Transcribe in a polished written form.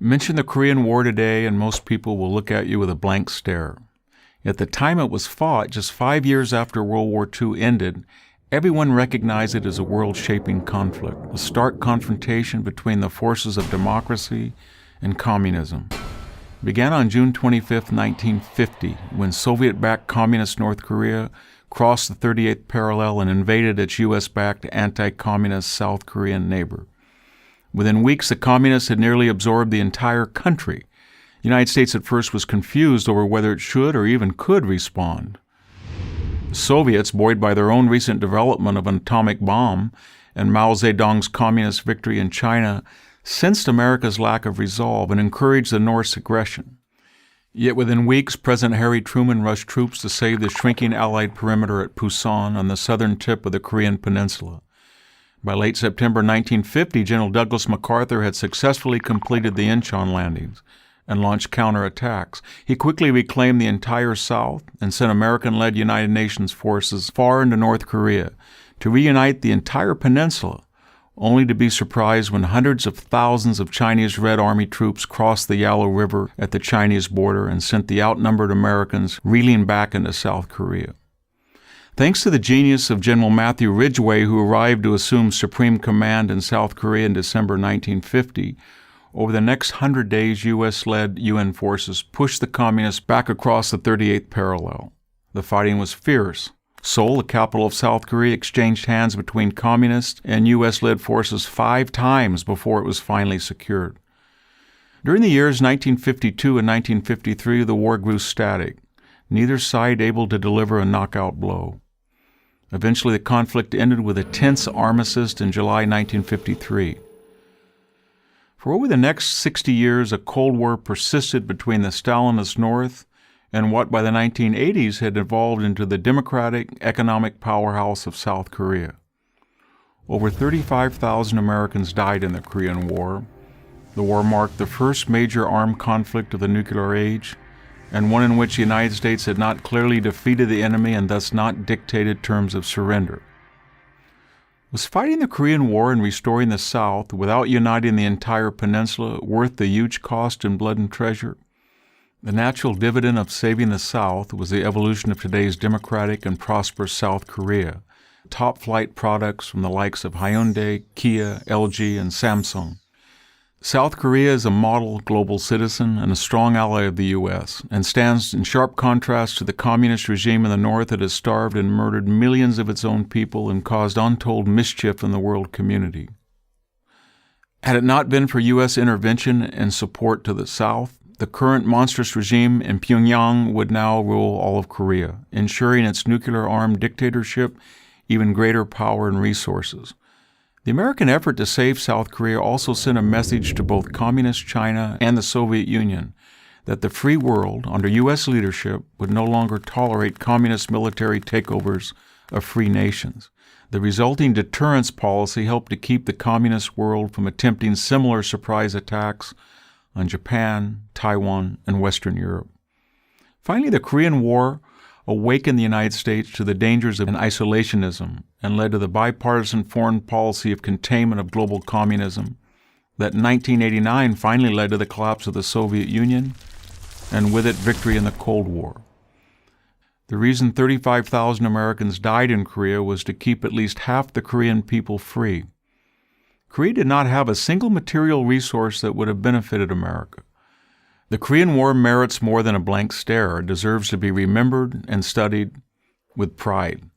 Mention the Korean War today and most people will look at you with a blank stare. At the time it was fought, just 5 years after World War II ended, everyone recognized it as a world-shaping conflict, a stark confrontation between the forces of democracy and communism. It began on June 25, 1950, when Soviet-backed Communist North Korea crossed the 38th parallel and invaded its U.S.-backed anti-communist South Korean neighbor. Within weeks, the communists had nearly absorbed the entire country. The United States at first was confused over whether it should or even could respond. The Soviets, buoyed by their own recent development of an atomic bomb and Mao Zedong's communist victory in China, sensed America's lack of resolve and encouraged the North's aggression. Yet within weeks, President Harry Truman rushed troops to save the shrinking Allied perimeter at Pusan on the southern tip of the Korean peninsula. By late September 1950, General Douglas MacArthur had successfully completed the Incheon landings and launched counterattacks. He quickly reclaimed the entire South and sent American-led United Nations forces far into North Korea to reunite the entire peninsula, only to be surprised when hundreds of thousands of Chinese Red Army troops crossed the Yalu River at the Chinese border and sent the outnumbered Americans reeling back into South Korea. Thanks to the genius of General Matthew Ridgway, who arrived to assume supreme command in South Korea in December 1950, over the next 100 days, U.S.-led UN forces pushed the communists back across the 38th parallel. The fighting was fierce. Seoul, the capital of South Korea, exchanged hands between communist and U.S.-led forces 5 times before it was finally secured. During the years 1952 and 1953, the war grew static, neither side able to deliver a knockout blow. Eventually, the conflict ended with a tense armistice in July 1953. For over the next 60 years, a Cold War persisted between the Stalinist North and what by the 1980s had evolved into the democratic economic powerhouse of South Korea. Over 35,000 Americans died in the Korean War. The war marked the first major armed conflict of the nuclear age, and one in which the United States had not clearly defeated the enemy and thus not dictated terms of surrender. Was fighting the Korean War and restoring the South without uniting the entire peninsula worth the huge cost in blood and treasure? The natural dividend of saving the South was the evolution of today's democratic and prosperous South Korea, top-flight products from the likes of Hyundai, Kia, LG, and Samsung. South Korea is a model global citizen and a strong ally of the U.S., and stands in sharp contrast to the communist regime in the North that has starved and murdered millions of its own people and caused untold mischief in the world community. Had it not been for U.S. intervention and support to the South, the current monstrous regime in Pyongyang would now rule all of Korea, ensuring its nuclear-armed dictatorship even greater power and resources. The American effort to save South Korea also sent a message to both Communist China and the Soviet Union that the free world, under U.S. leadership, would no longer tolerate communist military takeovers of free nations. The resulting deterrence policy helped to keep the communist world from attempting similar surprise attacks on Japan, Taiwan, and Western Europe. Finally, the Korean War awakened the United States to the dangers of isolationism and led to the bipartisan foreign policy of containment of global communism that in 1989 finally led to the collapse of the Soviet Union and with it victory in the Cold War. The reason 35,000 Americans died in Korea was to keep at least half the Korean people free. Korea did not have a single material resource that would have benefited America. The Korean War merits more than a blank stare. It deserves to be remembered and studied with pride.